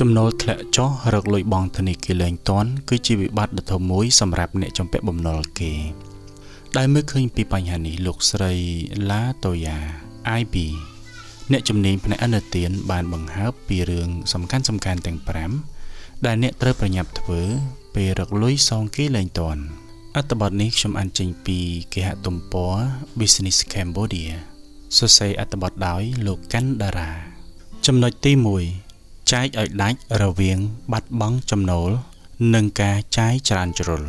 ចំណូលធ្លាក់ចុះរកលុយបង់ធនាគារលែងទាន់គឺជាវិបត្តិដ៏ធំមួយសម្រាប់អ្នកចំពាក់បំណុលគេដែលមើលឃើញពីបញ្ហានេះលោកស្រី ឡាតូយ៉ា IB អ្នកជំនាញផ្នែកឥណទានបានបង្ហើបពីរឿងសំខាន់ទាំង5ដែលអ្នកត្រូវប្រញាប់ធ្វើពេលរកលុយសងគេលែងទាន់អត្ថបទនេះខ្ញុំអានចេញពីគេហទំព័រ Business Cambodia សរសេរអត្ថបទដោយលោកកាន់ដារ៉ាចំណុចទី1ចែកឲ្យដាច់រវាងបាត់បង់ចំណូលនិងការចាយច្រើនជ្រុល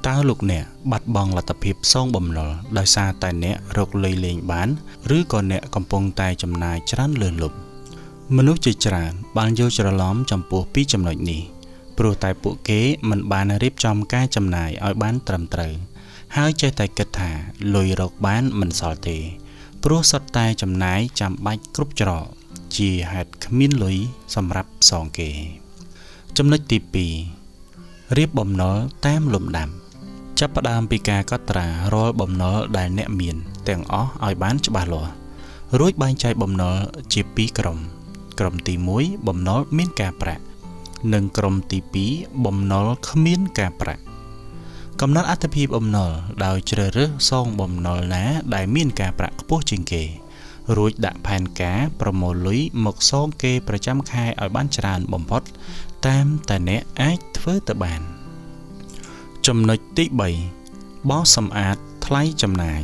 តើលោកអ្នកបាត់បង់លទ្ធភាពសងបំណុលដោយសារតែអ្នករកលុយលេងបានឬក៏អ្នកកំពុងតែចំណាយច្រើនលើសលប់មនុស្សជាច្រើនបានយល់ច្រឡំចំពោះពីចំណុចនេះព្រោះតែពួកគេមិនបានរៀបចំការចំណាយឲ្យបានត្រឹមត្រូវហើយចេះតែគិតថាលុយរកបានមិនសល់ទេព្រោះសុទ្ធតែចំណាយចាំបាច់គ្រប់ច្រកជាហេតុគ្មានលុយសម្រាប់សងគេចំណុចទី2រៀបបំណុលតាមលំដាប់ចាប់ផ្ដើមពីការកត់ត្រារាល់បំណុលដែលអ្នកមានទាំងអស់ឲ្យបានច្បាស់លាស់រួចបែងចែកបំណុលជា2ក្រុមទី1បំណុលមានការប្រាក់និងក្រុមទី2បំណុលគ្មានការប្រាក់កំណត់អត្ថប្រយោជន៍បំណុលដោយជ្រើសរើសសងបំណុលណាដែលមានការប្រាក់ខ្ពស់ជាងគេរួចដាក់ផែនការប្រមូលលុយមកសងគេប្រចាំខែឲ្យបានច្រើនបំផុតតាមតែអ្នកអាចធ្វើទៅបានចំណុចទី3បោសសម្អាតថ្លៃចំណាយ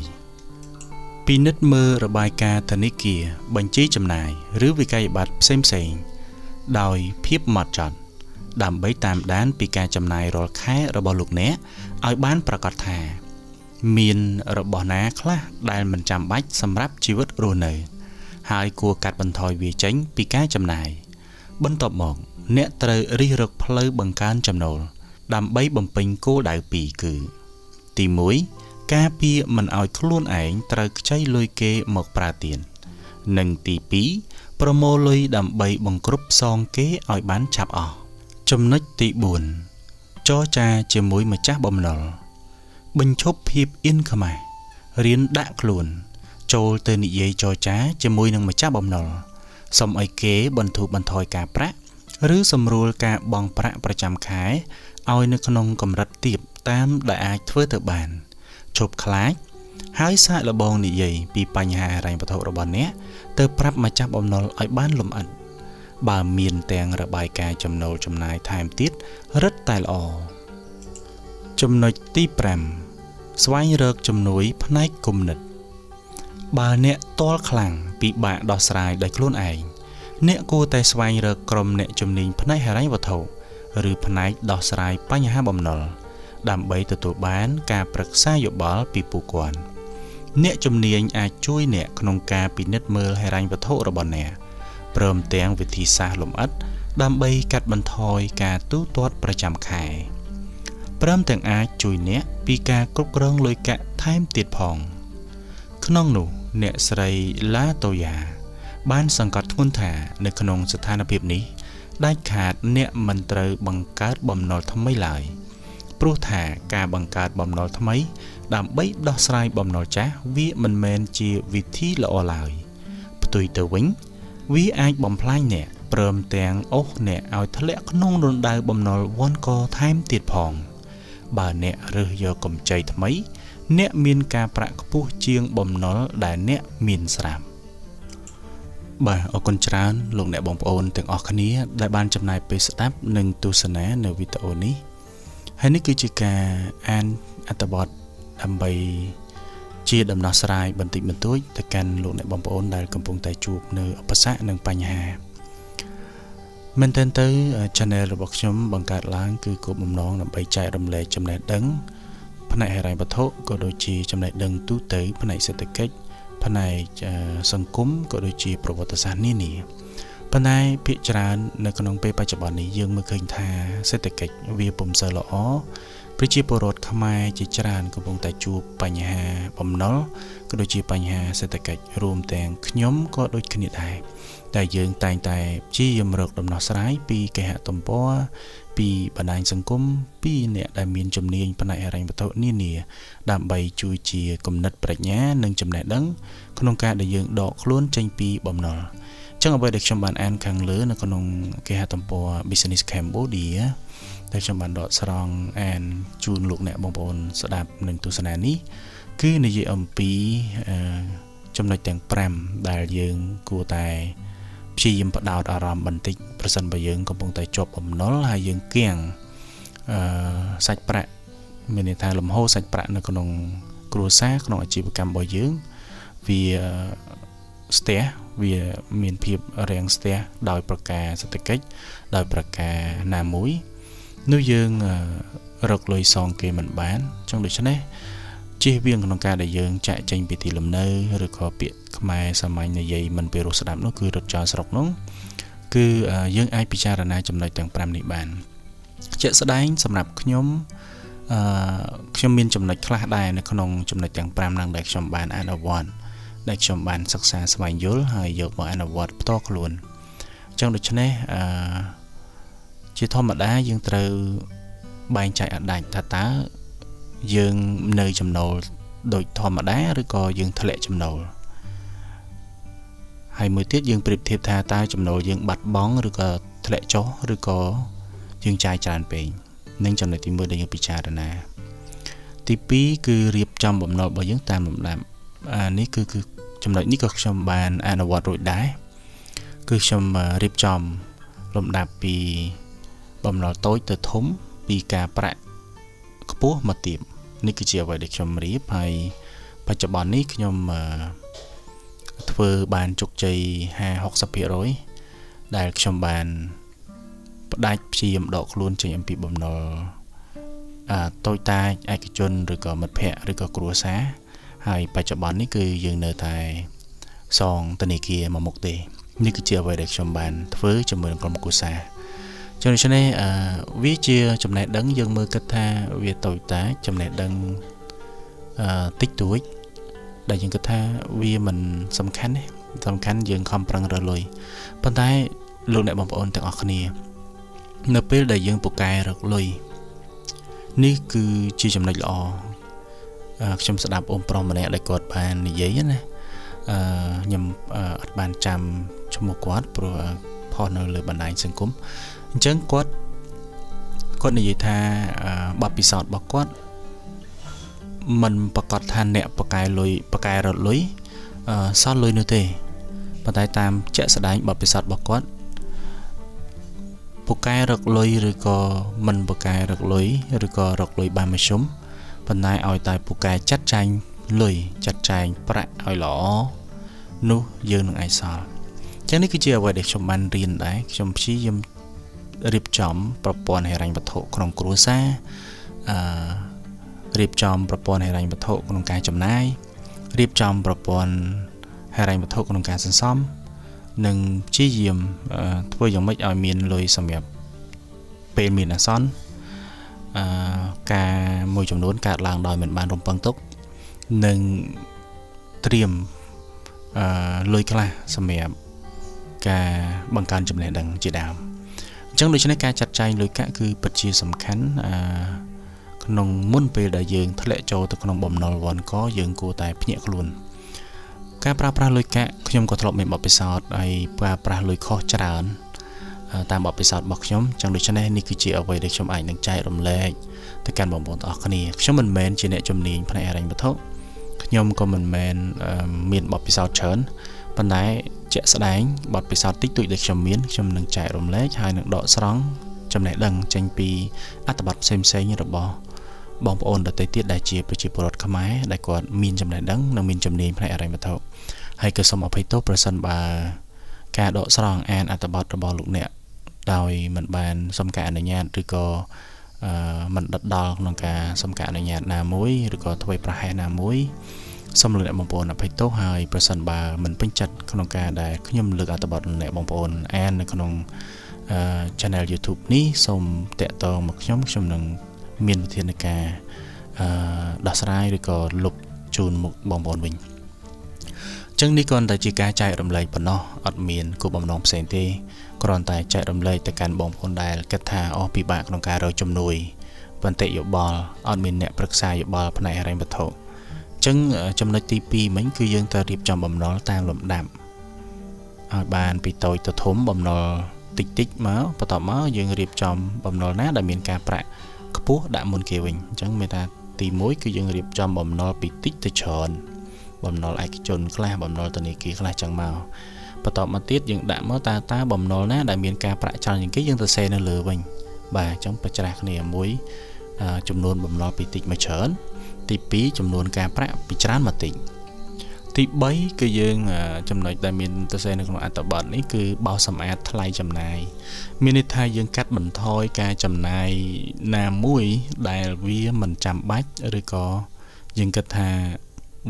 ពិនិត្យមើលរបាយការណ៍ធនាគារបញ្ជីចំណាយឬវិក័យប័ត្រផ្សេងៗដោយភាពហ្មត់ចត់ដើម្បីតាមដានពីការចំណាយរាល់ខែរបស់លោកអ្នកឲ្យបានប្រាកដថាមានរបស់ណាខ្លះដែលមិនចាំបាច់សម្រាប់ជីវិតរស់នៅហើយគួរកាត់បន្ថយវាចេញពីការចំណាយបន្ទាប់មកអ្នកត្រូវរិះរកផ្លូវបង្កើនចំណូលដើម្បីបំពេញគោលដៅ2គឺទី1ការពារមិនឲ្យខ្លួនឯងត្រូវខ្ចីលុយគេមកប្រើទាននិងទី2ប្រមូលលុយដើម្បីបង្គ្រប់សងគេឲ្យបានឆាប់អស់ចំណុចទី4ចរចាជាមួយម្ចាស់បំណុលបញ្ឈប់ភាពអៀនខ្មាសរៀនដាក់ខ្លួនចូលទៅនិយាយចរចាជាមួយនឹងម្ចាស់បំណុលសុំឲ្យគេបន្ធូរបន្ថយការប្រាក់ឬសម្រួលការបង់ប្រាក់ប្រចាំខែឲ្យនៅក្នុងកម្រិតទាបតាមដែលអាចធ្វើទៅបានឈប់ខ្លាចហើយសាកល្បងនិយាយពីបញ្ហាហិរញ្ញវត្ថុរបស់អ្នកទៅប្រាប់ម្ចាស់បំណុលឲ្យបានលម្អិតបើមានទាំងរបាយការណ៍ចំណូលចំណាយថែមទៀតរឹតតែល្អចំណុចទី5ស្វែងរកជំនួយផ្នែកគំនិតបើអ្នកទាល់ខ្លាំងពិបាកដោះស្រាយដោយខ្លួនឯងអ្នកគួរតែស្វែងរកក្រុមអ្នកជំនាញផ្នែកហិរញ្ញវត្ថុឬផ្នែកដោះស្រាយបញ្ហាបំណុលដើម្បីទទួលបានការប្រឹក្សាយោបល់ពីពួកគាត់អ្នកជំនាញអាចជួយអ្នកក្នុងការពិនិត្យមើលហិរញ្ញវត្ថុរបស់អ្នកព្រមទាំងវិធីសាស្ត្រលម្អិតដើម្បីកាត់បន្ថយការទូទាត់ប្រចាំខែព្រមទាំងអាចជួយអ្នកពីការគ្រប់គ្រងលុយកាក់ថែមទៀតផងក្នុងនោះអ្នកស្រី ឡាតូយ៉ាបានសង្កត់ធ្ងន់ថានៅក្នុងស្ថានភាពនេះដាច់ខាតអ្នកមិនត្រូវបង្កើតបំណុលថ្មីឡើយព្រោះថាការបង្កើតបំណុលថ្មីដើម្បីដោះស្រាយបំណុលចាស់វាមិនមែនជាវិធីល្អឡើយផ្ទុយទៅវិញវាអាចបំផ្លាញអ្នកព្រមទាំងអូសអ្នកឲ្យធ្លាក់ក្នុងរណ្ដៅបំណុលវ័នកថែមទៀតផងបើអ្នករើសយកកម្ចីថ្មីអ្នកមានការប្រាក់ខ្ពស់ជាងបំណុលដែលអ្នកមានស្រាប់បាទអរគុណច្រើនលោកអ្នកបងប្អូនទាំងអស់គ្នាដែលបានចំណាយពេលស្ដាប់និងទស្សនានៅវីដេអូនេះហើយនេះគឺជាការអានអត្ថបទដើម្បីជាដំណោះស្រាយបន្តិចបន្តួចទៅកាន់លោកអ្នកបងប្អូនដែលកំពុងតែជួបនៅឧបសគ្គនិងបញ្ហាមែនទែនទៅ channel របស់ខ្ញុំបង្កើតឡើងគឺគោលបំណងដើម្បីចែករំលែកចំណេះដឹងផ្នែកហិរញ្ញវត្ថុក៏ដូចជាចំណេះដឹងទូទៅផ្នែកសេដ្ឋកិច្ចផ្នែកសង្គមក៏ដូចជាប្រវត្តិសាស្ត្រនានាប៉ុន្តែភាគច្រើននៅក្នុងពេលបច្ចុប្បន្ននេះយើងមើលឃើញថាសេដ្ឋកិច្ចវាពុំសូវល្អប្រជាពលរដ្ឋខ្មែរជាច្រើនកំពុងតែជួបបញ្ហាបំណុលក៏ដូចជាបញ្ហាសេដ្ឋកិច្ចរួមទាំងខ្ញុំក៏ដូចគ្នាដែរតែយើងតែងតែព្យាយាមរកដំណោះស្រាយពីគេហទំព័រពីបណ្ដាញសង្គមពីអ្នកដែលមានជំនាញផ្នែកហិរញ្ញវត្ថុនានាដើម្បីជួយជាគំនិតប្រាជ្ញានិងចំណេះដឹងក្នុងការដែលយើងដកខ្លួនចេញពីបំណុល ចឹងអ្វីដែលខ្ញុំបានអានខាងលើនៅក្នុងគេហទំព័រ Business Cambodia ដែលខ្ញុំបានដកស្រង់អានជូនលោកអ្នកបងប្អូនស្ដាប់នឹងទស្សនានេះគឺនិយាយអំពីចំណុចទាំង5ដែលយើងគួរតែព្យាយាមបដោតអារម្មណ៍បន្តិចប្រសិនបើយើងកំពុងតែជាប់បំណុលហើយយើងគៀងសាច់ប្រាក់មានន័យថាលំហូរសាច់ប្រាក់នៅក្នុងគ្រួសារក្នុងអាជីវកម្មរបស់យើងវាស្ទះវាមានភាពរាំងស្ទះដោយប្រការសេដ្ឋកិច្ចដោយប្រការណាមួយនោះយើងរកលុយសងគេមិនបានចឹងដូច្នេះជៀសវាងក្នុងការដែលយើងចាក់ចេញពីទីលំនៅឬក៏ពាក្យខ្មែរសាមញ្ញនិយាយមិនពីរសស្ដាប់នោះគឺរត់ចោលស្រុកនោះគឺយើងអាចពិចារណាចំណុចទាំង5នេះបានជាក់ស្ដែងសម្រាប់ខ្ញុំមានចំណុចខ្លះដែរនៅក្នុងចំណុចទាំង5ហ្នឹងដែលខ្ញុំបានអនុវត្តដែលខ្ញុំបានសិក្សាស្វែងយល់ហើយយកមកអនុវត្តផ្ទាល់ខ្លួនអញ្ចឹងដូច្នេះជាធម្មតាយើងត្រូវបែងចែកអដាច់ថាតើយើងនៅចំណូលដូចធម្មតាឬក៏យើងធ្លាក់ចំណូលហើយមួយទៀតយើងប្រៀបធៀបថាតើចំណូលយើងបាត់បង់ឬក៏ធ្លាក់ចុះឬក៏យើងចាយច្រើនពេកនឹងចំណុចទី1ដែលយើងពិចារណាទី2គឺរៀបចំបំណុលរបស់យើងតាមលំដាប់នេះគឺចំណុចនេះក៏ខ្ញុំបានអនុវត្តរួចដែរគឺខ្ញុំរៀបចំលំដាប់ពីបំណុលតូចទៅធំពីការប្រាក់ខ្ពស់មកទាបនេះគឺជាអ្វីដែលខ្ញុំរៀបហើយបច្ចុប្បន្ននេះខ្ញុំធ្វើបានជោគជ័យ 50-60% ដែលខ្ញុំបានផ្ដាច់ព្យាយាមដកខ្លួនចេញអំពីបំណុលតូចតាចឯកជនឬក៏មិត្តភ័ក្តិឬក៏គ្រួសារហើយបច្ចុប្បន្ននេះគឺយើងនៅតែសងធនាគារមកមុខទេនេះគឺជាអ្វីដែលខ្ញុំបានធ្វើជាមួយនឹងក្រុមគ្រួសារចឹងដូច្នេះវាជាចំណេះដឹងយើងមើលគិតថាវាតូចតាចចំណេះដឹងតិចតួចដែលយើងគិតថាវាមិនសំខាន់ទេសំខាន់យើងខំប្រឹងរើសលុយប៉ុន្តែលោកអ្នកបងប្អូនទាំងអស់គ្នានៅពេលដែលយើងពូកែរកលុយនេះគឺជាចំណុចល្អខ្ញុំស្ដាប់អូនប្រុសម្នាក់ដែលគាត់បាននិយាយណាខ្ញុំអត់បានចាំឈ្មោះគាត់ព្រោះផុសនៅលើបណ្ដាញសង្គមអញ្ចឹងគាត់និយាយថាបទពិសោធន៍របស់គាត់មិនប្រកាសថាអ្នកបកែលុយបកែរត់លុយសល់លុយនោះទេប៉ុន្តែតាមជាក់ស្ដែងបទពិសោធន៍របស់គាត់ពូកែរកលុយឬក៏មិនពូកែរកលុយឬក៏រកលុយបានមធ្យមប៉ុន្តែឲ្យតែពូកែចាត់ចែងលុយចាត់ចែងប្រាក់ឲ្យល្អនោះយើងនឹងអាចសល់ចឹងនេះគឺជាអ្វីដែលខ្ញុំបានរៀនដែរខ្ញុំព្យាយាមរៀបចំប្រព័ន្ធហិរញ្ញវត្ថុក្នុងគ្រួសាររៀបចំប្រព័ន្ធហិរញ្ញវត្ថុក្នុងការចំណាយរៀបចំប្រព័ន្ធហិរញ្ញវត្ថុក្នុងការសន្សំនិងព្យាយាមធ្វើយ៉ាងម៉េចឲ្យមានលុយសម្រាប់ពេលមានអាសន្នការមួយចំនួនកើតឡើងដោយមិនបានរំពឹងទុកនិងត្រៀមលុយខ្លះសម្រាប់ការបង្កើនចំណេះដឹងជាដើមអញ្ចឹងដូច្នេះការចាត់ចែងលុយកាក់គឺពិតជាសំខាន់ក្នុងមុនពេលដែលយើងធ្លាក់ចូលទៅក្នុងបំណុលវ៉ាន់កយើងគួរតែភ្ញាក់ខ្លួនការប្រើប្រាស់លុយកាក់ខ្ញុំក៏ធ្លាប់មានបទពិសោធន៍ហើយប្រើប្រាស់លុយខុសច្រើនតាមបទពិសោធន៍របស់ខ្ញុំចឹងដូច្នេះនេះគឺជាអ្វីដែលខ្ញុំអាចនឹងចែករំលែកទៅកាន់បងប្អូនទាំងអស់គ្នាខ្ញុំមិនមែនជាអ្នកជំនាញផ្នែកហិរញ្ញវត្ថុខ្ញុំក៏មិនមែនមានបទពិសោធន៍ច្រើនប៉ុន្តែជាក់ស្ដែងបទពិសោធន៍តិចតួចដែលខ្ញុំមានខ្ញុំនឹងចែករំលែកហើយនឹងដកស្រង់ចំណេះដឹងចេញពីអត្ថបទផ្សេងៗរបស់បងប្អូនដទៃទៀតដែលជាប្រជាពលរដ្ឋខ្មែរដែលគាត់មានចំណេះដឹងនិងមានជំនាញផ្នែកហិរញ្ញវត្ថុហើយក៏សូមអភ័យទោសប្រសិនបើការដកស្រង់អានអត្ថបទរបស់លោកអ្នកដោយមិនបានសុំការអនុញ្ញាតឬក៏មិនដិតដល់ក្នុងការសុំការអនុញ្ញាតណាមួយឬក៏ធ្វើប្រហែសណាមួយសូមលោកអ្នកបងប្អូនអភ័យទោសហើយប្រសិនបើមិនពេញចិត្តក្នុងការដែលខ្ញុំលើកអត្ថបទលោកអ្នកបងប្អូនអាននៅក្នុង channel YouTube នេះសូមតាក់ទងមកខ្ញុំនឹងមានវិធានការដោះស្រាយឬក៏លុបជូនមុខបងប្អូនវិញចឹងនេះគ្រាន់តែជាការចែករំលែកប៉ុណ្ណោះអត់មានគោលបំណងផ្សេងទេគ្រាន់តែចែករំលែកទៅកាន់បងប្អូនដែលគិតថាពិបាកក្នុងការរកជំនួយបន្តិយោបល់អត់មានអ្នកប្រឹក្សាយោបល់ផ្នែកហិរញ្ញវត្ថុចឹងចំណុចទី2មិញគឺយើងត្រូវរៀបចំបំណុលតាមលំដាប់ ឲ្យបានពីតូចទៅធំបំណុលតិចតិចមកបន្ទាប់មកយើងរៀបចំបំណុលណាដែលមានការប្រាក់ខ្ពស់ដាក់មុនគេវិញអញ្ចឹងមានថាទី1គឺយើងរៀបចំបំណុលពីតិចទៅច្រើនបំណុលឯកជនខ្លះបំណុលធនាគារខ្លះចឹងមកបន្ទាប់មកទៀតយើងដាក់មកតើបំណុលណាដែលមានការប្រាក់ច្រើនជាងគេយើងទៅសេនៅលើវិញបាទអញ្ចឹងប្រច្រាស់គ្នាមួយចំនួនបំណុលពីតិចមកច្រើនទី2ចំនួនការប្រាក់ពីច្រើនមកតិចទី3គឺយើងចំណុចដែលមានទៅសេនៅក្នុងអត្ថបទនេះគឺបោសសម្អាតថ្លៃចំណាយមានន័យថាយើងកាត់បន្ថយការចំណាយណាមួយដែលវាមិនចាំបាច់ឬក៏យើងគិតថា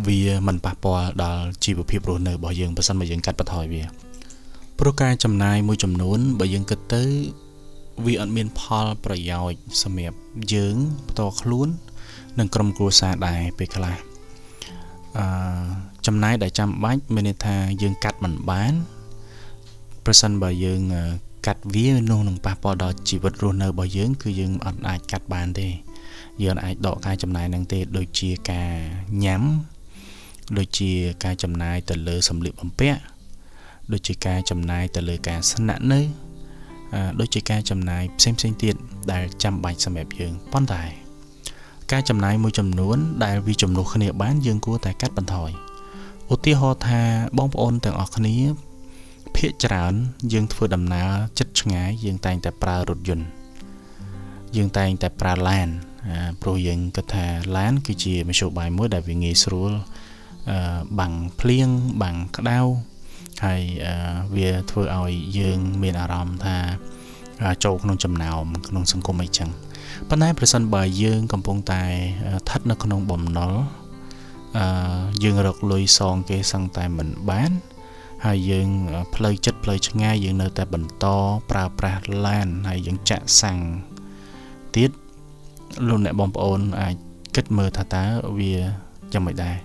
វាមិនប៉ះពាល់ដល់ជីវភាពរស់នៅរបស់យើងបើសិនបើយើងកាត់បន្ថយវាព្រោះការចំណាយមួយចំនួនបើយើងគិតទៅវាអត់មានផលប្រយោជន៍សម្រាប់យើងផ្ទាល់ខ្លួននិងក្រុមគ្រួសារដែរពេលខ្លះចំណាយដែលចាំបាច់មានន័យថាយើងកាត់មិនបានប្រសិនបើយើងកាត់វានោះនឹងប៉ះពាល់ដល់ជីវិតរស់នៅរបស់យើងគឺយើងអត់អាចកាត់បានទេយើងអាចដកការចំណាយនឹងទេដូចជាការញ៉ាំដូចជាការចំណាយទៅលើសម្លៀកបំពាក់ដូចជាការចំណាយទៅលើការស្នាក់នៅដូចជាការចំណាយផ្សេងទៀតដែលចាំបាច់សម្រាប់យើងប៉ុន្តែការចំណាយមួយចំនួនដែលវាជំនួសគ្នាបានយើងគួរតែកាត់បន្ថយឧទាហរណ៍ថាបងប្អូនទាំងអស់គ្នាភាគច្រើនយើងធ្វើដំណើរជិតឆ្ងាយយើងតែងតែប្រើរថយន្តយើងតែងតែប្រើឡានព្រោះយើងគិតថាឡានគឺជាមធ្យោបាយមួយដែលវាងាយស្រួលបាំងភ្លៀងបាំងក្តៅហើយវាធ្វើឲ្យយើងមានអារម្មណ៍ថាចូលក្នុងចំណោមក្នុងសង្គមអីចឹងប៉ុន្តែប្រសិនបើយើងកំពុងតែស្ថិតនៅក្នុងបំណុលយើងរកលុយសងគេសឹងតែមិនបានហើយយើងផ្លូវចិត្តផ្លូវឆ្ងាយយើងនៅតែបន្តប្រើប្រាស់ឡានហើយយើងចាក់សាំងទៀតលោកអ្នកបងប្អូនអាចគិតមើលថាតើវាយ៉ាងម៉េចដែរ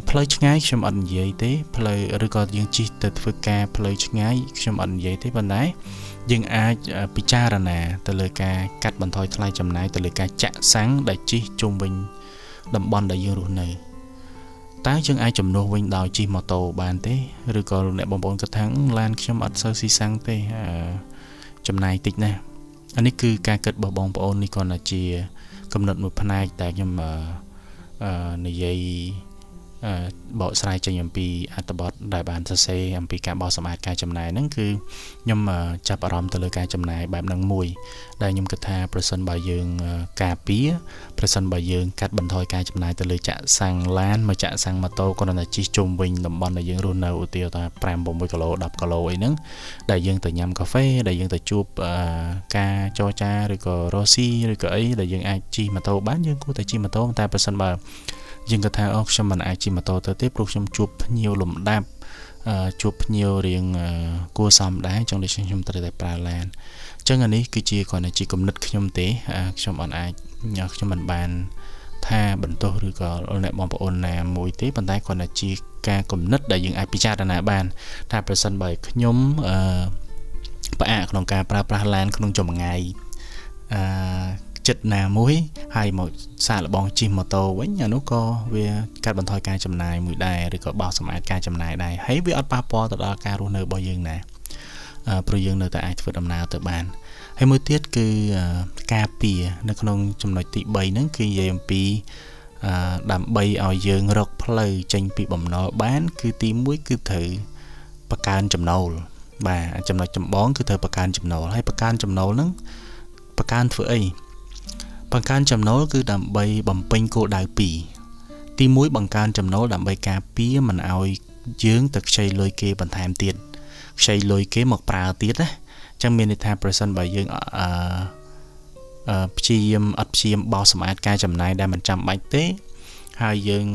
ផ្លូវឆ្ងាយខ្ញុំអត់និយាយទេផ្លូវឬក៏យើងជិះទៅធ្វើការផ្លូវឆ្ងាយខ្ញុំអត់និយាយទេប៉ុន្តែយើងអាចពិចារណាទៅលើការកាត់បន្ថយថ្លៃចំណាយទៅលើការចាក់សាំងដែលជិះជុំវិញតំបន់ដែលយើងរស់នៅតើយើងអាចជំនួសវិញដោយជិះម៉ូតូបានទេឬក៏អ្នកបងប្អូនគិតថាឡានខ្ញុំអត់សូវស៊ីសាំងទេចំណាយតិចណាស់អានេះគឺការគិតរបស់បងប្អូននេះគ្រាន់តែជាកំណត់មួយផ្នែកតែខ្ញុំនិយាយបកស្រាយចេញអំពីអត្ថបទដែលបានសរសេរអំពីការបោសសម្អាតការចំណាយហ្នឹងគឺខ្ញុំចាប់អារម្មណ៍ទៅលើការចំណាយបែបហ្នឹងមួយដែលខ្ញុំគិតថាប្រសិនបើយើងការពារប្រសិនបើយើងកាត់បន្ថយការចំណាយទៅលើចាក់សាំងឡានមកចាក់សាំងម៉ូតូគ្រាន់តែជិះជុំវិញតំបន់ដែលយើងរស់នៅឧទាហរណ៍ថា5-6គីឡូ10គីឡូអីហ្នឹងដែលយើងទៅញ៉ាំកាហ្វេដែលយើងទៅជួបការចរចាឬក៏រស់ស៊ីឬក៏អីដែលយើងអាចជិះម៉ូតូបានយើងគួរតែជិះម៉ូតូតែប្រសិនបើយើងគិតថាខ្ញុំមិនអាចជិះម៉ូតូទៅទេព្រោះខ្ញុំជួបភ្ញៀវលំដាប់ជួបភ្ញៀវរៀងគួរសមដែរចឹងដូចខ្ញុំត្រូវតែប្រើឡានចឹងអានេះគឺជាគ្រាន់តែជាគំនិតខ្ញុំទេខ្ញុំអត់អាចខ្ញុំមិនបានថាបន្ទោសឬក៏អ្នកបងប្អូនណាមួយទេប៉ុន្តែគ្រាន់តែជាការគំនិតដែលយើងអាចពិចារណាបានថាប្រសិនបើខ្ញុំផ្អាកក្នុងការប្រើប្រាស់ឡានក្នុងចម្ងាយចិត្តណាមួយហើយមកសាកល្បងជិះម៉ូតូវិញអានោះក៏វាកាត់បន្ថយការចំណាយមួយដែរឬក៏បោសសម្អាតការចំណាយដែរហើយវាអត់ប៉ះពាល់ទៅដល់ការរស់នៅរបស់យើងណាព្រោះយើងនៅតែអាចធ្វើដំណើរទៅបានហើយមួយទៀតគឺការពារនៅក្នុងចំណុចទី3ហ្នឹងគឺនិយាយអំពីដើម្បីឲ្យយើងរកផ្លូវចេញពីបំណុលបានគឺទី1គឺត្រូវបង្កើនចំណូលបាទចំណុចចម្បងគឺត្រូវបង្កើនចំណូលហើយបង្កើនចំណូលហ្នឹងបង្កើនធ្វើអីបង្កើនចំណូលគឺដើម្បីបំពេញគោលដៅ2ទី1បង្កើនចំណូលដើម្បីការពារមិនឲ្យយើងទៅខ្ចីលុយគេបន្ថែមទៀតខ្ចីលុយគេមកប្រើទៀតណាអញ្ចឹងមានន័យថាប្រសិនបើយើងព្យាយាមបោសសម្អាតការចំណាយដែលមិនចាំបាច់ទេហើយយើង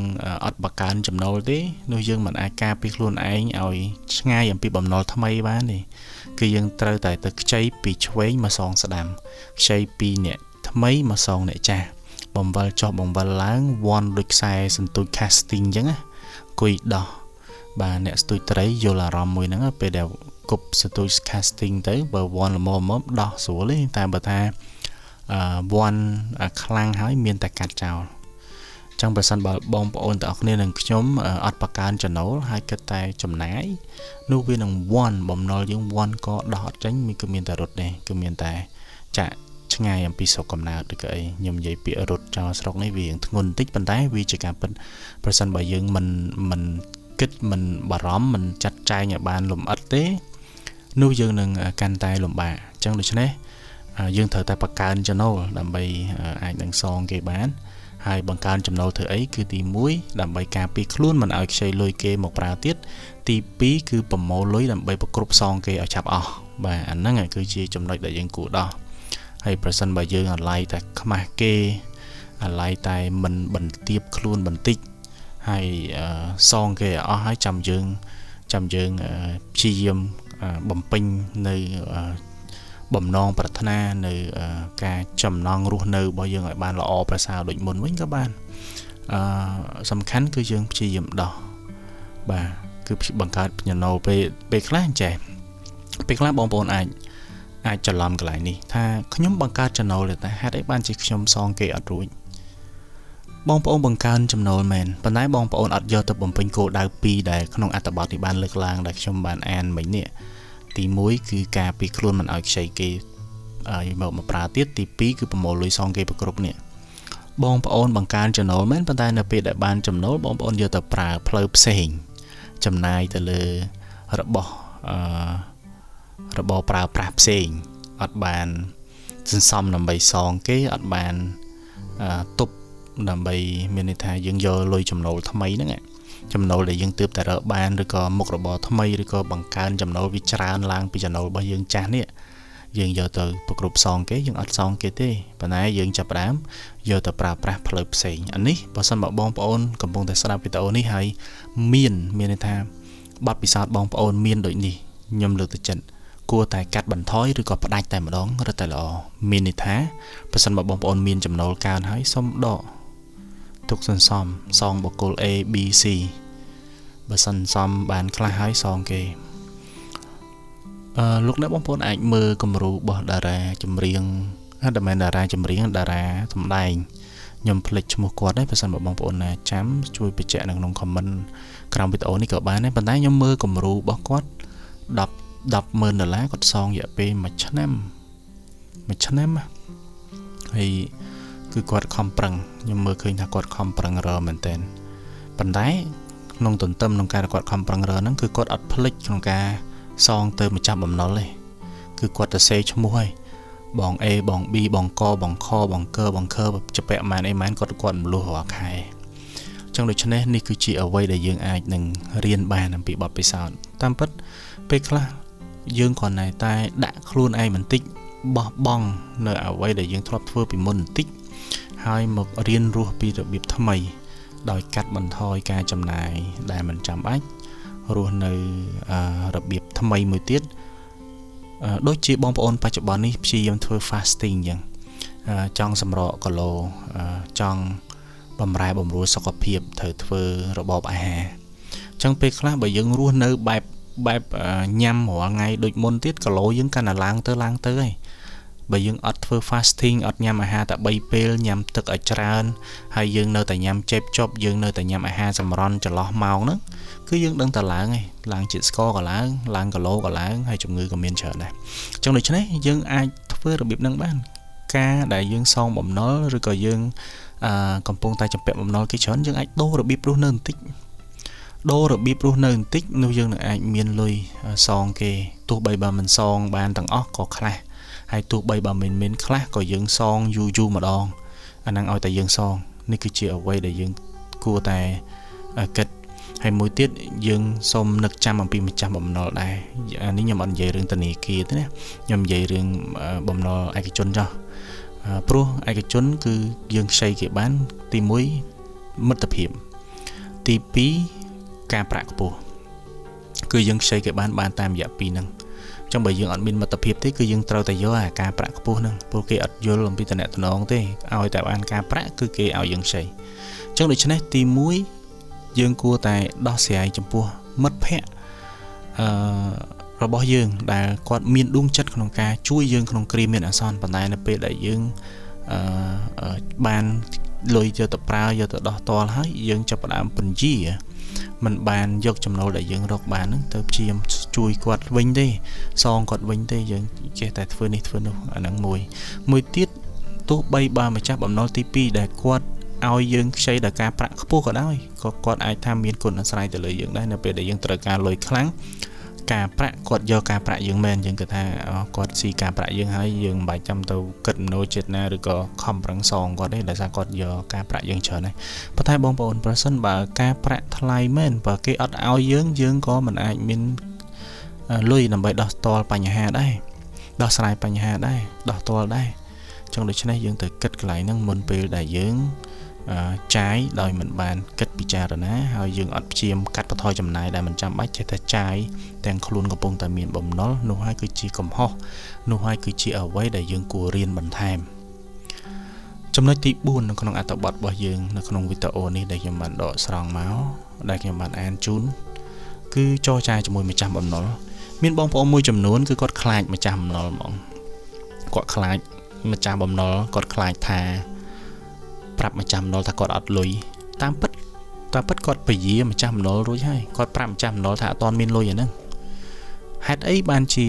អត់បង្កើនចំណូលទេនោះយើងមិនអាចការពារខ្លួនឯងឲ្យឆ្ងាយអំពីបំណុលថ្មីបានទេគឺយើងត្រូវតែទៅខ្ចីពីឆ្វេងមកសងស្ដាំខ្ចីពីអ្នកថ្មីមកសងអ្នកចាស់បំវិលចុះបំវិលឡើងវាន់ដូចខ្សែសន្ទូច casting អញ្ចឹងណាអង្គុយដោះបាទអ្នកស្ទូចត្រីយល់អារម្មណ៍មួយហ្នឹងពេលដែលគប់សន្ទូច casting ទៅបើវាន់ល្មមដោះស្រួលទេតែបើថាវាន់ខ្លាំងហើយមានតែកាត់ចោលអ ចឹងបើសិនបើបងប្អូនទាំងអស់គ្នានឹងខ្ញុំអត់ប្រកាន់ចំណូលហើយគិតតែចំណាយនោះវានឹងវាន់បំណុលយើងវាន់ក៏ដោះអត់ចេញគឺមានតែរត់ទេគឺមានតែចាក់ឆ្ងាយអំពីស្រុកកំណើតឬក៏អីខ្ញុំនិយាយពាក្យរត់ចោលស្រុកនេះវាធ្ងន់បន្តិចប៉ុន្តែវាជាការពិតប្រសិនបើយើងមិនគិតមិនបារម្ភមិនចាត់ចែងឲ្យបានលម្អិតទេនោះយើងនឹងកាន់តែលំបាកអញ្ចឹងដូច្នេះយើងត្រូវតែបង្កើនចំណូលដើម្បីអាចនឹងសងគេបានហើយបង្កើនចំណូលធ្វើអីគឺទី1ដើម្បីការពារខ្លួនមិនឲ្យខ្ចីលុយគេមកប្រើទៀតទី2គឺប្រមូលលុយដើម្បីប្រគ្រប់សងគេឲ្យឆាប់អស់បាទអាហ្នឹងគឺជាចំណុចដែលយើងគួរដោះហើយប្រសិនបើយើងអាឡ័យតែខ្មាស់គេអាឡ័យតែមិនបន្ទាបខ្លួនបន្តិចហើយសងគេអស់ហើយចាំយើងព្យាយាមបំពេញនៅបំណងប្រាថ្នានៅការចំណងរស់នៅរបស់យើងឲ្យបានល្អប្រសើរដូចមុនវិញក៏បានសំខាន់គឺយើងព្យាយាមដោះបាទគឺបង្កើតចំណូលពេលខ្លះចេះពេលខ្លះបងប្អូនអាចច្រឡំកន្លែងនេះថាខ្ញុំបង្កើតចំណូលតែហេតុអីបានជាខ្ញុំសងគេអត់រួចបងប្អូនបង្កើនចំណូលមែនប៉ុន្តែបងប្អូនអត់យកទៅបំពេញគោលដៅ2ដែលក្នុងអត្ថបទនេះបានលើកឡើងដែលខ្ញុំបានអានមិញនេះទី1គឺការពីខ្លួនមិនឲ្យខ្ចីគេមកប្រើទៀតទី2គឺប្រមូលលុយសងគេប្រគ្រប់នេះបងប្អូនបង្កើនចំណូលមែនប៉ុន្តែនៅពេលដែលបានចំណូលបងប្អូនយកទៅប្រើផ្លូវផ្សេងចំណាយទៅលើរបស់ប្រើប្រាស់ផ្សេងអត់បានសន្សំដើម្បីសងគេអត់បានទប់ដើម្បីមានន័យថាយើងយកលុយចំណូលថ្មីហ្នឹងចំណូលដែលយើងទើបតែរកបានឬក៏មុខរបរថ្មីឬក៏បង្កើនចំណូលវាច្រើនឡើងពីចំណូលរបស់យើងចាស់នេះយើងយកទៅប្រគ្រប់សងគេយើងអត់សងគេទេប៉ុន្តែយើងចាប់ផ្ដើមយកទៅប្រើប្រាស់ផ្លូវផ្សេងអានេះបើសិនបើបងប្អូនកំពុងតែស្ដាប់វីដេអូនេះហើយមានន័យថាបទពិសោធន៍បងប្អូនមានដូចនេះខ្ញុំលើកទឹកចិត្តគួរតែកាត់បន្ថយឬក៏ផ្ដាច់តែម្ដងរឹតតែល្អមានន័យថាបើសិនបើបងប្អូនមានចំណូលកើនហើយសុំដកទុកសន្សំសងបុគ្គល A B C បើសន្សំបានខ្លះហើយសងគេលោកអ្នកបងប្អូនអាចមើលគំរូរបស់តារាចម្រៀងតែមិនតារាចម្រៀងតារាសម្ដែងខ្ញុំភ្លេចឈ្មោះគាត់ដែរបើសិនបើបងប្អូនណាចាំជួយបញ្ជាក់នៅក្នុង comment ក្រោមវីដេអូនេះក៏បានដែរប៉ុន្តែខ្ញុំមើលគំរូរបស់គាត់$10,000គាត់សងរយៈពេល1ឆ្នាំហើយគឺគាត់ខំប្រឹងខ្ញុំមើលឃើញថាគាត់ខំប្រឹងរមែនតើប៉ុន្តែក្នុងទន្ទឹមក្នុងការគាត់ខំប្រឹងរហ្នឹងគឺគាត់អត់ភ្លេចក្នុងការសងទៅម្ចាស់បំណុលទេគឺគាត់ទៅសេឈ្មោះហើយបង A បង B បងកបងខបងកើបងខើចពាក់ម៉ានអីម៉ានគាត់មលុះរាល់ខែអញ្ចឹងដូច្នេះនេះគឺជាអ្វីដែលយើងអាចនឹងរៀនបានអំពីបទពិសោធន៍តាមពិតពេលខ្លះយើងគ្រាន់តែដាក់ខ្លួនឯងបន្តិចបោះបង់នៅអ្វីដែលយើងធ្លាប់ធ្វើពីមុនបន្តិចហើយមករៀនរស់ពីរបៀបថ្មីដោយកាត់បន្ថយការចំណាយដែលមិនចាំបាច់រស់នៅរបៀបថ្មីមួយទៀតដូចជាបងប្អូនបច្ចុប្បន្ននេះព្យាយាមធ្វើ fasting អញ្ចឹងចង់សម្រកគីឡូចង់បំរែបំរួលសុខភាពត្រូវធ្វើរបបអាហារអញ្ចឹងពេលខ្លះបើយើងរស់នៅបែបញ៉ាំរាល់ថ្ងៃដូចមុនទៀតគីឡូយើងកាន់តែឡើងទៅហើយបើយើងអត់ធ្វើ fasting អត់ញ៉ាំអាហារតែ3ពេលញ៉ាំទឹកឲ្យច្រើនហើយយើងនៅតែញ៉ាំចេបជប់យើងនៅតែញ៉ាំអាហារសម្រន់ចន្លោះម៉ោងហ្នឹងគឺយើងដឹងតែឡើងជាតិស្ករក៏ឡើងគីឡូក៏ឡើងហើយជំងឺក៏មានច្រើនដែរអញ្ចឹងដូច្នេះយើងអាចធ្វើរបៀបហ្នឹងបានការដែលយើងសងបំណុលឬក៏យើងកំពុងតែចម្ពាក់បំណុលគេច្រើនយើងអាចដូររបៀបរស់នៅបន្តិចនោះយើងនឹងអាចមានលុយសងគេទោះបីបើមិនសងបានទាំងអស់ក៏ខ្លះហើយទោះបីបើមិនខ្លះក៏យើងសងយូរម្ដងអាហ្នឹងឲ្យតែយើងសងនេះគឺជាអ្វីដែលយើងគួរតែគិតហើយមួយទៀតយើងសូមនឹកចាំអំពីម្ចាស់បំណុលដែរអានេះខ្ញុំអត់និយាយរឿងធនាគារទេណាខ្ញុំនិយាយរឿងបំណុលឯកជនចុះព្រោះឯកជនគឺយើងខ្ចីគេបានទី1មិត្តភាពទី2ការប្រាក់ខ្ពស់គឺយើងខ្ចីគេបានតាមរយៈ2ហ្នឹងចឹងបើយើងអត់មានមិត្តភាពទេគឺយើងត្រូវតែយកអាការប្រាក់ខ្ពស់ហ្នឹងព្រោះគេអត់យល់អំពីតំណែងទេឲ្យតែបានការប្រាក់គឺគេឲ្យយើងខ្ចីចឹងដូច្នេះទី1យើងគួរតែដោះស្រាយចំពោះមិត្តភ័ក្តិរបស់យើងដែលគាត់មានដួងចិត្តក្នុងការជួយយើងក្នុងគ្រាមានអាសន្នប៉ុន្តែនៅពេលដែលយើងបាន លុយយកទៅប្រើយកទៅដោះតល់ហើយយើងចាប់ផ្ដើមពន្យាមិនបានយកចំណូលដែលយើងរកបានហ្នឹងទៅព្យាយាមជួយគាត់វិញទេសងគាត់វិញទេយើងចេះតែធ្វើនេះធ្វើនោះអាហ្នឹងមួយទៀតទោះបីបើម្ចាស់បំណុលទី2ដែលគាត់ឲ្យយើងខ្ចីដល់ការប្រាក់ខ្ពស់ក៏ដោយក៏គាត់អាចថាមានគុណអាស្រ័យទៅលើយើងដែរនៅពេលដែលយើងត្រូវការលុយខ្លាំងការប្រាក់គាត់យកការប្រាក់យើងមែនយើងគិតថាគាត់ស៊ីការប្រាក់យើងហើយយើងមិនបាច់ចាំទៅគិតមនោចិត្តណាឬក៏ខំប្រឹងសងគាត់ទេដោយសារគាត់យកការប្រាក់យើងច្រើនហើយប៉ុន្តែបងប្អូនប្រសិនបើការប្រាក់ថ្លៃមែនបើគេអត់ឲ្យយើងក៏មិនអាចមានលុយដើម្បីដោះស្រាយបញ្ហាដែរដោះស្រាយបញ្ហាដែរដោះទាល់ដែរអញ្ចឹងដូច្នេះយើងត្រូវគិតកន្លែងហ្នឹងមុនពេលដែលយើងចាយដោយមិនបានគិតពិចារណាហើយយើងអត់ព្យាយាមកាត់បន្ថយចំណាយដែលមិនចាំបាច់ចេះតែចាយទាំងខ្លួនកំពុងតែមានបំណុលនោះហើយគឺជាកំហុសនោះហើយគឺជាអ្វីដែលយើងគួររៀនបន្ថែមចំណុចទី4នៅក្នុងអត្ថបទរបស់យើងនៅក្នុងវីដេអូនេះដែលខ្ញុំបានដកស្រង់មកដែលខ្ញុំបានអានជូនគឺចរចាជាមួយម្ចាស់បំណុលមានបងប្អូនមួយចំនួនគឺគាត់ខ្លាចម្ចាស់បំណុលហ្មងគាត់ខ្លាចម្ចាស់បំណុលគាត់ខ្លាចថាប្រាប់ម្ចាស់បំណុលថាគាត់អត់លុយតាមពិតគាត់ពយាម្ចាស់បំណុលរួចហើយគាត់ប្រាប់ម្ចាស់បំណុលថាអត់ទាន់មានលុយអាហ្នឹងហេតុអីបានជា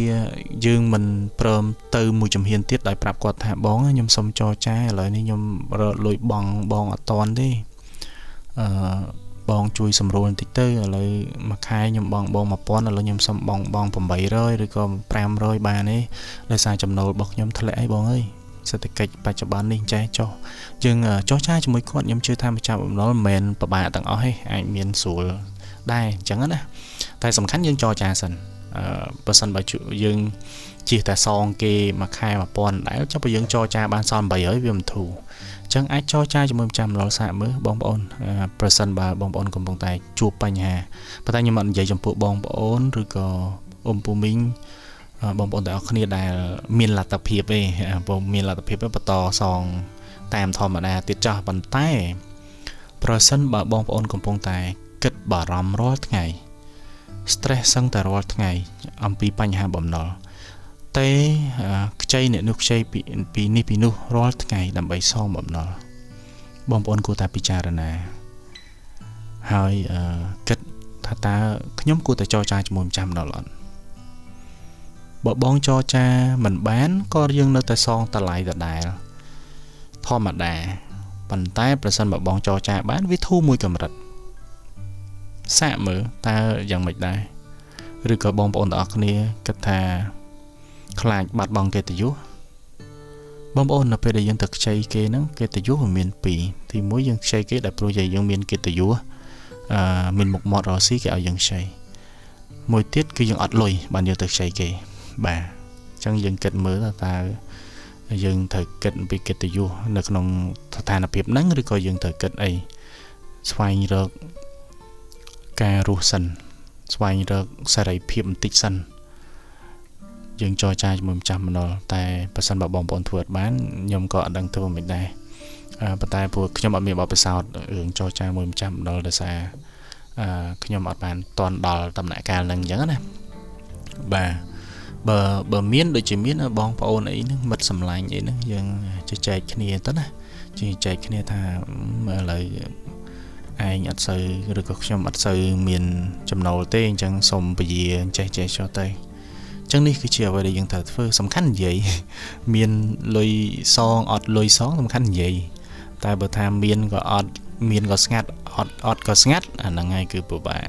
យើងមិនព្រមទៅមួយជំហានទៀតដោយប្រាប់គាត់ថាបងខ្ញុំសុំចរចាឥឡូវនេះខ្ញុំរកលុយបងអត់ទាន់ទេបងជួយសម្រួលបន្តិចទៅឥឡូវមួយខែខ្ញុំបង1000ឥឡូវខ្ញុំសុំបង800ឬក៏500បានទេដោយសារចំណូលរបស់ខ្ញុំធ្លាក់អីបងអើយសេដ្ឋកិច្ចបច្ចុប្បន្ននេះចេះចុះយើងចោះចាយជាមួយគាត់ខ្ញុំជឿថាម្ចាស់បំណុលមិនមែនពិបាកទាំងអស់ទេអាចមានស្រួលដែរអញ្ចឹងណាតែសំខាន់យើងចរចាសិនបើសិនបើយើងជិះតែសងគេមួយខែ1000ដែរចុះបើយើងចរចាបានសល់800វាមិនធូរអញ្ចឹងអាចចរចាជាមួយម្ចាស់បំណុលសាកមើលបងប្អូនប្រសិនបើបងប្អូនកំពុងតែជួបបញ្ហាប៉ុន្តែខ្ញុំអត់និយាយចំពោះបងប្អូនឬក៏ពូមីងបងប្អូនទាំងអស់គ្នាដែលមានលទ្ធភាពទេបងមានលទ្ធភាពបន្តសងតាមធម្មតាទៀតចាស់ប៉ុន្តែប្រសិនបើបងប្អូនកំពុងតែគិតបារម្ភរាល់ថ្ងៃ stress សឹងតែរាល់ថ្ងៃអំពីបញ្ហាបំណុលតែខ្ចីអ្នកនោះខ្ចីពីនេះពីនោះរាល់ថ្ងៃដើម្បីសងបំណុលបងប្អូនគួរតែពិចារណាហើយគិតថាតើខ្ញុំគួរតែចរចាជាមួយម្ចាស់បំណុលអត់បើបងចរចាមិនបានក៏យើងនៅតែសងតម្លៃដដែលធម្មតាប៉ុន្តែប្រសិនបើបងចរចាបានវាធូរមួយកម្រិតសាកមើលតើយ៉ាងម៉េចដែរឬក៏បងប្អូនទាំងអស់គ្នាគិតថាខ្លាចបាត់បង់កិត្តិយសបងប្អូននៅពេលដែលយើងទៅខ្ចីគេហ្នឹងកិត្តិយសវាមាន2ទី1យើងខ្ចីគេដែលព្រោះយើងមានកិត្តិយសមានមុខមាត់រកស៊ីគេឲ្យយើងខ្ចីមួយទៀតគឺយើងអត់លុយបានយើងទៅខ្ចីគេបាទអញ្ចឹងយើងគិតមើលតើយើងត្រូវគិតពីកិត្តិយសនៅក្នុងស្ថានភាពហ្នឹងឬក៏យើងត្រូវគិតអីស្វែងរកការរស់សិនស្វែងរកសេរីភាពបន្តិចសិនយើងចរចាជាមួយម្ចាស់បំណុលតែបើសិនបើបងប្អូនធ្វើអត់បានខ្ញុំក៏អត់ដឹងធ្វើមិនដែរប៉ុន្តែពួកខ្ញុំអត់មានបទពិសោធន៍រឿងចរចាជាមួយម្ចាស់បំណុលដោយសារខ្ញុំអត់បានតន់ដល់ដំណាក់កាលហ្នឹងអញ្ចឹងណាបាទបើមានដូចជាមានបងប្អូនអីហ្នឹងមិត្តសម្លាញ់អីហ្នឹងយើងជជែកគ្នាទៅណាជជែកគ្នាថាឥឡូវឯងអត់សូវឬក៏ខ្ញុំអត់សូវមានចំណូលទេអញ្ចឹងសូមពជាចេះចោះទៅអញ្ចឹងនេះគឺជាអ្វីដែលយើងត្រូវធ្វើសំខាន់និយាយមានលុយសងអត់លុយសងសំខាន់និយាយតែបើថាមានក៏អត់មានក៏ស្ងាត់អត់ក៏ស្ងាត់អាហ្នឹងហើយគឺពិបាក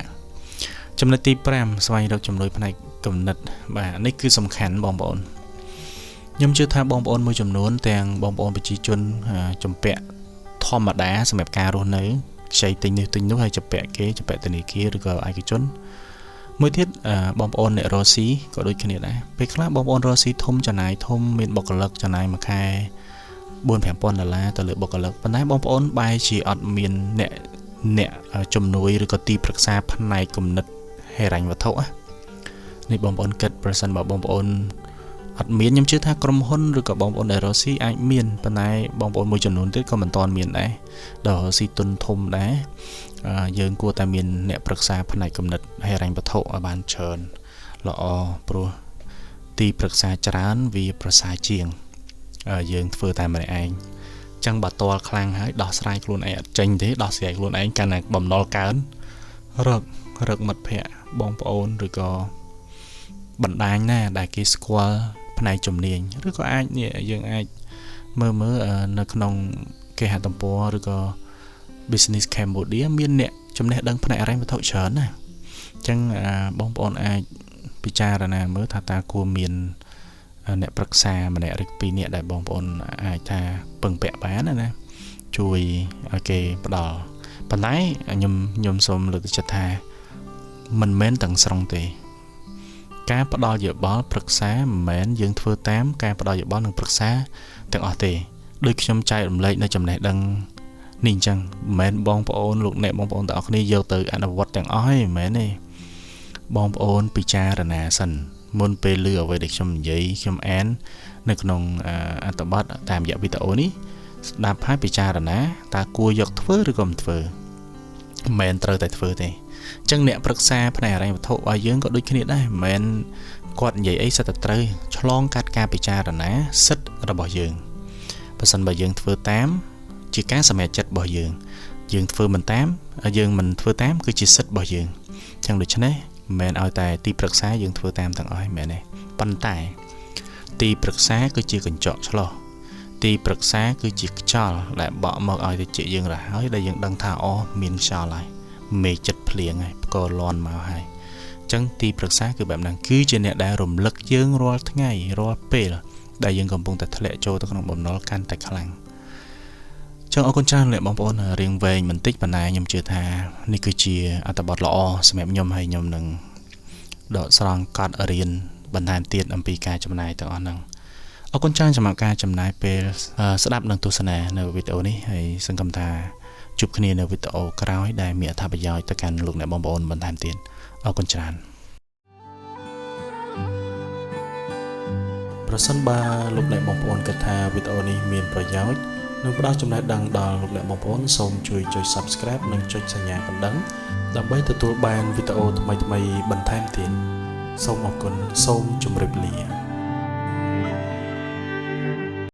ចំណុចទី5ស្វែងរកជំនួយផ្នែកគំនិតបាទនេះគឺសំខាន់បងប្អូនខ្ញុំជឿថាបងប្អូនមួយចំនួនទាំងបងប្អូនប្រជាជនជំពាក់ធម្មតាសម្រាប់ការរស់នៅខ្ចីទិញនេះទិញនោះហើយជំពាក់គេជំពាក់ធនាគារឬក៏ឯកជនមួយទៀតបងប្អូនអ្នករស់ស៊ីក៏ដូចគ្នាដែរពេលខ្លះបងប្អូនរស់ស៊ីធំចំណាយធំមានបុគ្គលិកចំណាយមួយខែ$4,000-5,000ទៅលើបុគ្គលិកប៉ុន្តែបងប្អូនបែរជាអត់មានអ្នកជំនួយឬក៏ទីប្រឹក្សាផ្នែកគំនិតហិរញ្ញវត្ថុនេះបងប្អូនគិតប្រសិនបើបងប្អូនអត់មានខ្ញុំជឿថាក្រុមហ៊ុនឬក៏បងប្អូនដែលរស់ស៊ីអាចមានប៉ុន្តែបងប្អូនមួយចំនួនទៀតក៏មិនទាន់មានដែរដល់រស់ស៊ីទុនធំដែរយើងគួរតែមានអ្នកប្រឹក្សាផ្នែកគំនិតហិរញ្ញវត្ថុឲ្យបានច្រើនល្អព្រោះទីប្រឹក្សាច្រើនវាប្រសើរជាងយើងធ្វើតែម្នាក់ឯង ចឹងបើតលខ្លាំងហើយដោះស្រាយខ្លួនឯងអត់ចេញទេដោះស្រាយខ្លួនឯងកាន់តែបំណុលកើនរកមិត្តភ័ក្តិបងប្អូនឬក៏បណ្ដាញណាដែលគេស្គាល់ផ្នែកជំនាញឬក៏អាចយើងអាចមើលនៅក្នុងគេហទំព័រឬក៏ Business Cambodia មានអ្នកចំណេះដឹងផ្នែកហិរញ្ញវត្ថុច្រើនណាអញ្ចឹងបងប្អូនអាចពិចារណាមើលថាតើគួរមានអ្នកប្រឹក្សាម្នាក់ឬពីរនាក់ដែលបងប្អូនអាចថាពឹងពាក់បានណាជួយឲ្យគេផ្ដល់ប៉ុន្តែខ្ញុំសូមលើកទឹកចិត្តថាមិនមែនទាំងស្រុងទេការផ្ដល់យោបល់ប្រឹក្សាមិនមែនយើងធ្វើតាមការផ្ដល់យោបល់និងប្រឹក្សាទាំងអស់ទេដូចខ្ញុំចែករំលែកនៅចំណេះដឹងនេះអញ្ចឹងមិនមែនបងប្អូនលោកអ្នកបងប្អូនទាំងអស់គ្នាយកទៅអនុវត្តទាំងអស់ទេមិនមែនទេបងប្អូនពិចារណាសិនមុនពេលឮអ្វីដែលខ្ញុំនិយាយខ្ញុំអាននៅក្នុងអត្ថបទតាមរយៈវីដេអូនេះស្ដាប់ហើយពិចារណាតើគួរយកធ្វើឬក៏មិនធ្វើមិនមែនត្រូវតែធ្វើទេអញ្ចឹងអ្នកប្រឹក្សាផ្នែកហិរញ្ញវត្ថុឲ្យយើងក៏ដូចគ្នាដែរមិនមែនគាត់និយាយអីសិតតែត្រូវឆ្លងកាត់ការពិចារណាសិទ្ធិរបស់យើងបើសិនបើយើងធ្វើតាមជាការសម្រេចចិត្តរបស់យើងធ្វើមិនតាមយើងមិនធ្វើតាមគឺជាសិទ្ធិរបស់យើងអញ្ចឹងដូច្នេះមិនមែនឲ្យតែទីប្រឹក្សាយើងធ្វើតាមទាំងអស់មិនមែនទេប៉ុន្តែទីប្រឹក្សាគឺជាកញ្ចក់ឆ្លុះទីប្រឹក្សាគឺជាខ្យល់ដែលបក់មកឲ្យតិចយើងរហហើយដែលយើងដឹងថាមានខ្យល់ហើយមេឃចិត្តភ្លៀងហើយផ្គរលាន់មកហើយអញ្ចឹងទីប្រឹក្សាគឺបែបហ្នឹងគឺជាអ្នកដែលរំលឹកយើងរាល់ថ្ងៃរាល់ពេលដែលយើងកំពុងតែធ្លាក់ចូលទៅក្នុងបំណុលកាន់តែខ្លាំងចឹងអរគុណច្រើនលោកបងប្អូនរៀងវែងបន្តិចប៉ុន្តែខ្ញុំជឿថានេះគឺជាអត្ថបទល្អសម្រាប់ខ្ញុំហើយខ្ញុំនឹងដកស្រង់កត់រៀនបន្ថែមទៀតអំពីការចំណាយទាំងអស់ហ្នឹងអរគុណច្រើនសម្រាប់ការចំណាយពេលស្ដាប់និងទស្សនានៅវីដេអូនេះហើយសង្ឃឹមថាជួបគ្នានៅវីដេអូក្រោយដែលមានអត្ថប្រយោជន៍ទៅកាន់លោកអ្នកបងប្អូនបន្ថែមទៀតអរគុណច្រើនប្រសិនបើលោកអ្នកបងប្អូនគិតថាវីដេអូនេះមានប្រយោជន៍និងផ្ដល់ចំណេះដឹងដល់លោកអ្នកបងប្អូនសូមជួយចុច Subscribe និងចុចសញ្ញាកណ្ដឹងដើម្បីទទួលបានវីដេអូថ្មីៗបន្ថែមទៀតសូមអរគុណសូមជម្រាបលា